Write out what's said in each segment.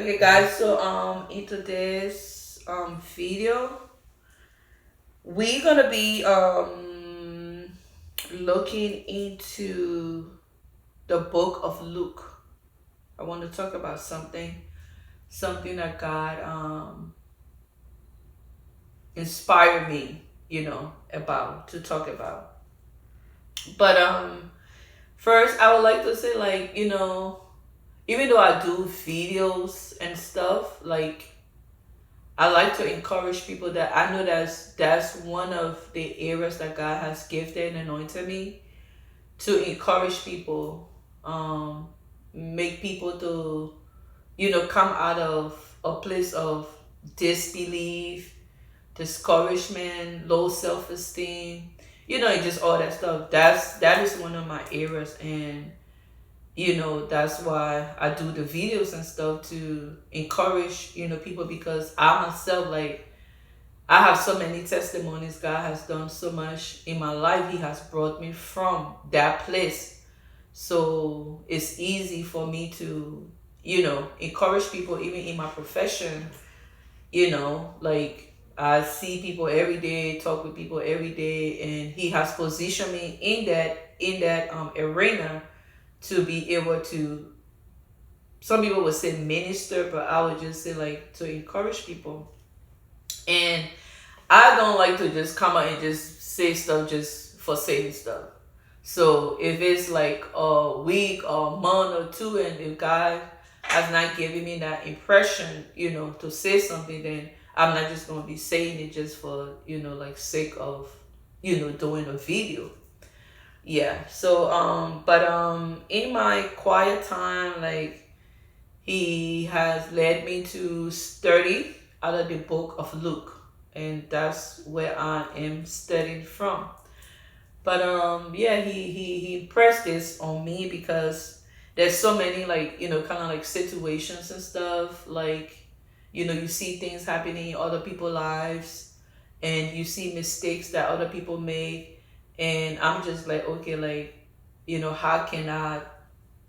Okay, guys. So into this video, we're gonna be looking into the book of Luke. I want to talk about something that God inspired me, about to talk about. But first, I would like to say, like, even though I do videos and stuff, like I like to encourage people that I know that's one of the areas that God has gifted and anointed me to encourage people, make people to come out of a place of disbelief, discouragement, low self esteem, and just all that stuff. That is one of my areas, and that's why I do the videos and stuff to encourage people, because I myself, like, I have so many testimonies. God has done so much in my life. He has brought me from that place. So it's easy for me to, encourage people even in my profession. Like, I see people every day, talk with people every day, and he has positioned me in that arena to be able to, some people would say minister, but I would just say, like, to encourage people. And I don't like to just come out and just say stuff just for saying stuff. So if it's like a week or a month or two, and if God has not given me that impression, to say something, then I'm not just gonna be saying it just for, like, sake of, doing a video. Yeah. So but in my quiet time, like, he has led me to study out of the book of Luke, and that's where I am studying from. But yeah, he impressed this on me because there's so many, like, kind of like situations and stuff, like, you see things happening in other people's lives, and you see mistakes that other people make, and I'm just like, okay, like, how can I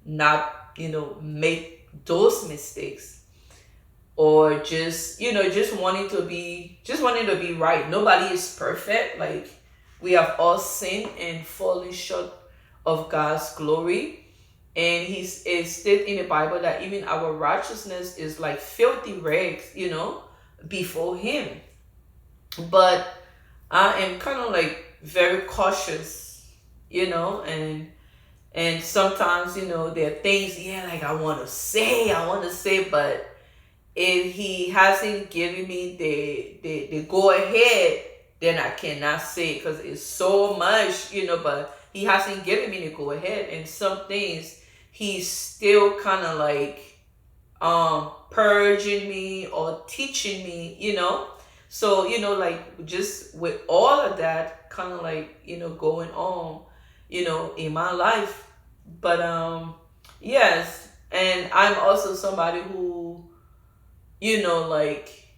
not, make those mistakes, or just, just wanting to be right. Nobody is perfect. Like, we have all sinned and fallen short of God's glory, and it stated in the Bible that even our righteousness is like filthy rags, before him. But I am kind of like very cautious, and sometimes, there are things, yeah, like, I want to say, but if he hasn't given me the go ahead, then I cannot say, because it's so much, but he hasn't given me the go ahead, and some things he's still kind of like purging me or teaching me, so, like, just with all of that kind of like, going on, in my life. But yes, and I'm also somebody who, like,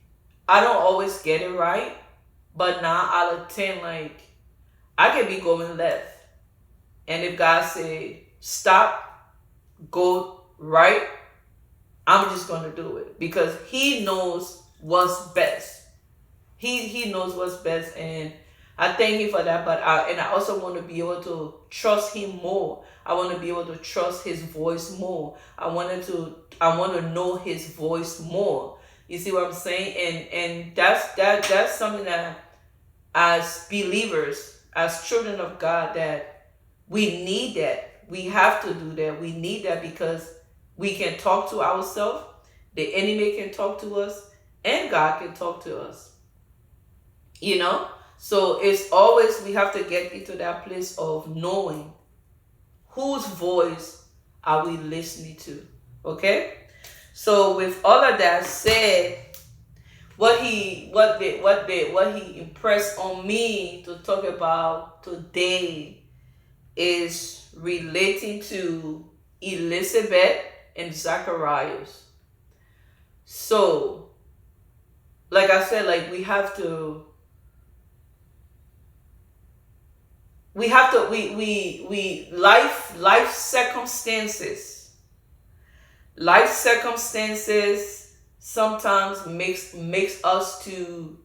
I don't always get it right, but 9 out of 10, like, I can be going left, and if God say stop, go right, I'm just gonna do it, because He knows what's best. He knows what's best, and I thank Him for that. But I also want to be able to trust Him more. I want to be able to trust His voice more. I want to know His voice more. You see what I'm saying? And that's something that, as believers, as children of God, that we need that. We have to do that. We need that, because we can talk to ourselves, the enemy can talk to us, and God can talk to us. So it's always, we have to get into that place of knowing whose voice are we listening to. Okay? So with all of that said, what he impressed on me to talk about today is relating to Elizabeth and Zacharias. So, like I said, like, we life circumstances, sometimes makes us to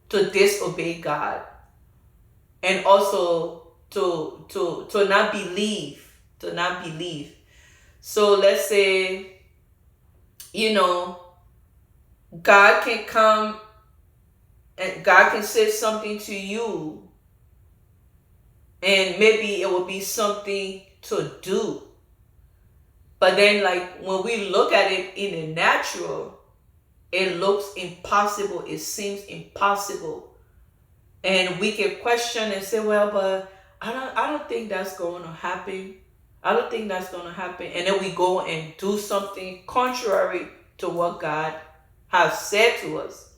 disobey God, and also to not believe, So let's say, you know, God can come and God can say something to you, and maybe it will be something to do. But then, like, when we look at it in the natural, it looks impossible. It seems impossible. And we can question and say, well, but I don't think that's going to happen. I don't think that's going to happen. And then we go and do something contrary to what God has said to us.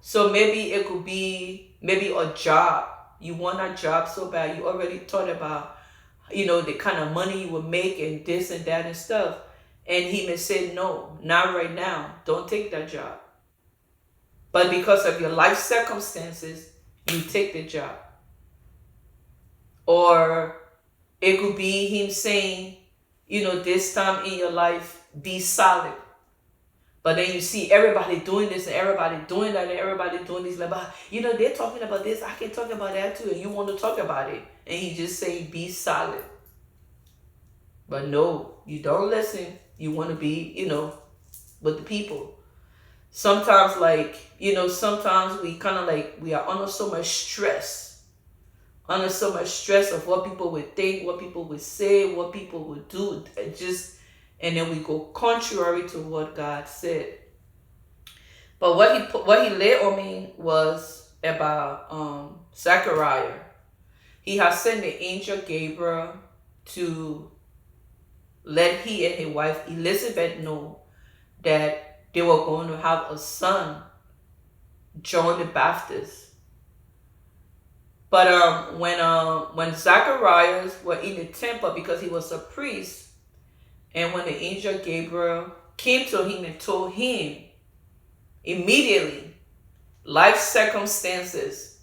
So maybe it could be maybe a job. You want a job so bad. You already thought about, the kind of money you would make and this and that and stuff. And he may say, no, not right now. Don't take that job. But because of your life circumstances, you take the job. Or it could be him saying, this time in your life, be solid. But then you see everybody doing this and everybody doing that and everybody doing this. Like, they're talking about this. I can talk about that too. And you want to talk about it. And he just saying, be solid. But no, you don't listen. You want to be, with the people. Sometimes, sometimes we kind of we are under so much stress. Under so much stress of what people would think, what people would say, what people would do. And then we go contrary to what God said. But what he laid on me was about Zechariah. He has sent the angel Gabriel to let he and his wife Elizabeth know that they were going to have a son, John the Baptist. But when Zacharias were in the temple, because he was a priest, and when the angel Gabriel came to him and told him immediately, life circumstances,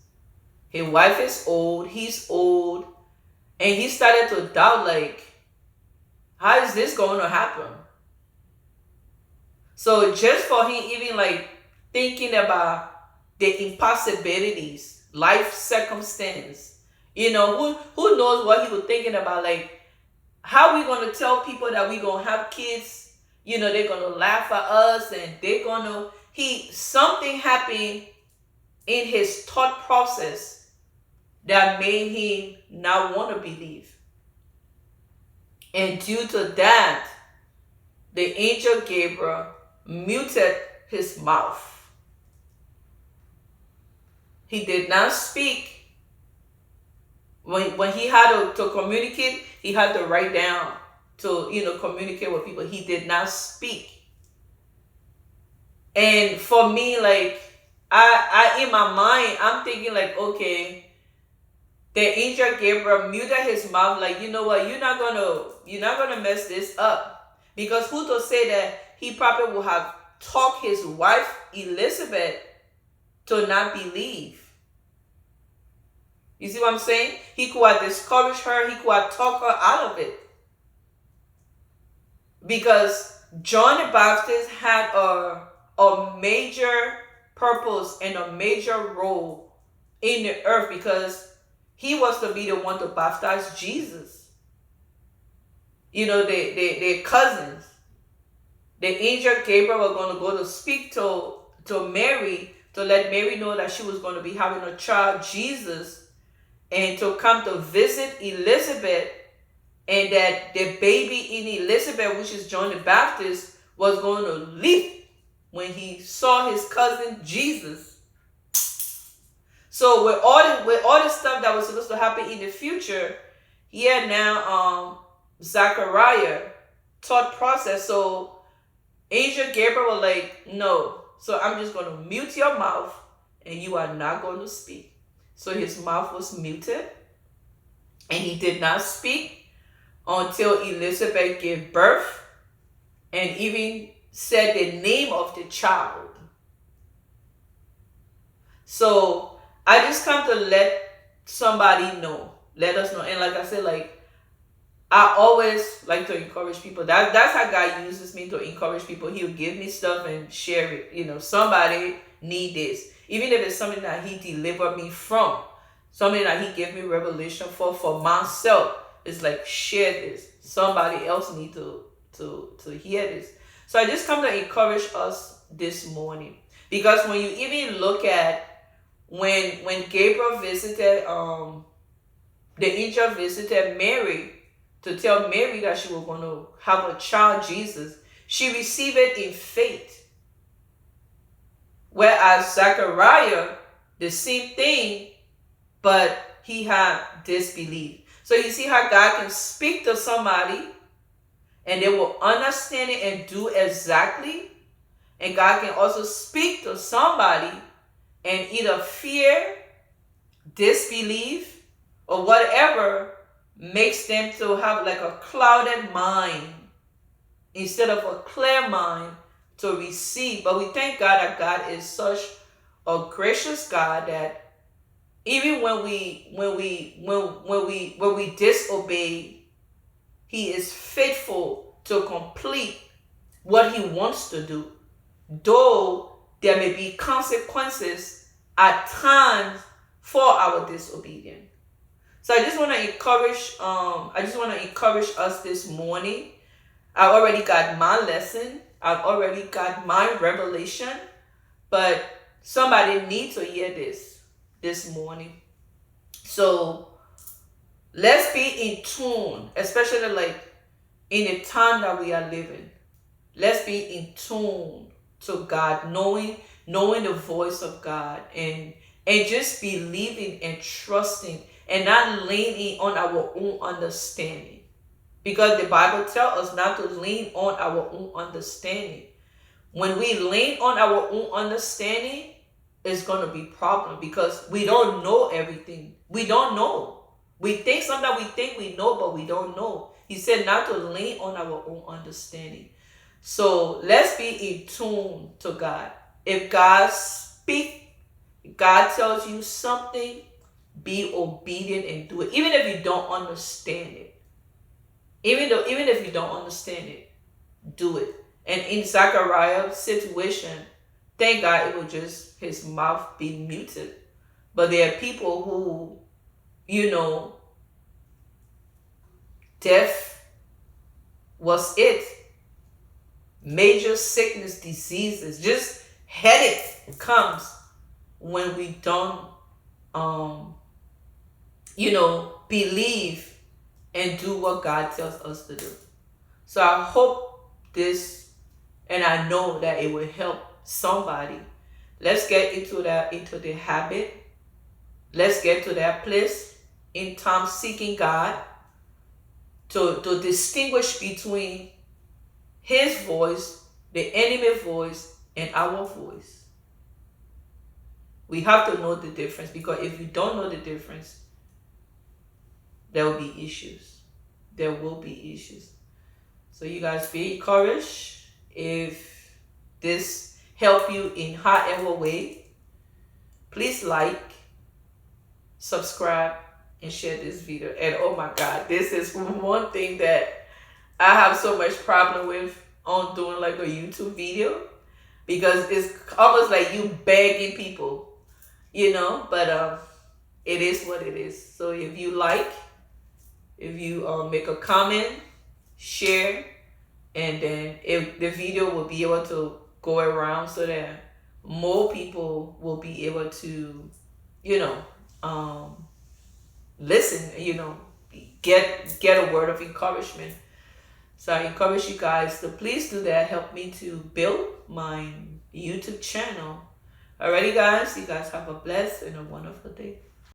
his wife is old, he's old, and he started to doubt, how is this going to happen? So just for him even thinking about the impossibilities, life circumstance, who knows what he was thinking about, how we going to tell people that we going to have kids, they're going to laugh at us, and they're going to, something happened in his thought process that made him not want to believe. And due to that, the angel Gabriel muted his mouth. He did not speak. When he had to communicate, he had to write down to, communicate with people. He did not speak. And for me, I in my mind, I'm thinking okay, the angel Gabriel muted his mouth, you know what, you're not gonna mess this up. Because who to say that he probably would have talked his wife Elizabeth to not believe. You see what I'm saying? He could have discouraged her, he could have talked her out of it. Because John the Baptist had a major purpose and a major role in the earth, because he was to be the one to baptize Jesus. Their cousins. The angel Gabriel was going to go to speak to Mary, to let Mary know that she was going to be having a child, Jesus, and to come to visit Elizabeth, and that the baby in Elizabeth, which is John the Baptist, was going to leap when he saw his cousin Jesus. So with all the stuff that was supposed to happen in the future, here now Zachariah thought process. So angel Gabriel was no. So I'm just going to mute your mouth, and you are not going to speak. So his mouth was muted, and he did not speak until Elizabeth gave birth and even said the name of the child. So I just come to let somebody know, let us know. And like I said, I always like to encourage people. That's how God uses me to encourage people. He'll give me stuff and share it. Somebody need this. Even if it's something that he delivered me from, something that he gave me revelation for myself. It's like, share this. Somebody else need to hear this. So I just come to encourage us this morning. Because when you even look at when Gabriel visited, the angel visited Mary to tell Mary that she was going to have a child, Jesus, she received it in faith. Whereas Zechariah, the same thing, but he had disbelief. So you see how God can speak to somebody and they will understand it and do exactly. And God can also speak to somebody and either fear, disbelief, or whatever makes them to have like a clouded mind instead of a clear mind to receive. But we thank God that God is such a gracious God that even when we disobey, he is faithful to complete what he wants to do, though there may be consequences at times for our disobedience. So I just want to encourage us this morning. I already got my lesson. I've already got my revelation, but somebody needs to hear this morning. So let's be in tune, especially like in the time that we are living. Let's be in tune to God, knowing the voice of God, and just believing and trusting and not leaning on our own understanding. Because the Bible tells us not to lean on our own understanding. When we lean on our own understanding, it's going to be a problem because we don't know everything. We don't know. We think sometimes we think we know, but we don't know. He said not to lean on our own understanding. So let's be in tune to God. If God speaks, God tells you something, be obedient and do it. Even if you don't understand it. Even if you don't understand it, do it. And in Zechariah's situation, thank God it was just his mouth being muted. But there are people who, death was it. Major sickness, diseases, just headache comes when we don't, believe and do what God tells us to do. So I hope this, and I know that it will help somebody. Let's get into the habit. Let's get to that place in time seeking God to distinguish between his voice, the enemy voice, and our voice. We have to know the difference, because if you don't know the difference, there will be issues. There will be issues. So you guys be encouraged. If this helped you in however way, please like, subscribe, and share this video. And oh my God, this is one thing that I have so much problem with on doing like a YouTube video, because it's almost like you begging people, but it is what it is. So if you make a comment, share, and then if the video will be able to go around so that more people will be able to, listen, get a word of encouragement. So I encourage you guys to please do that. Help me to build my YouTube channel. Alrighty guys, you guys have a blessed and a wonderful day.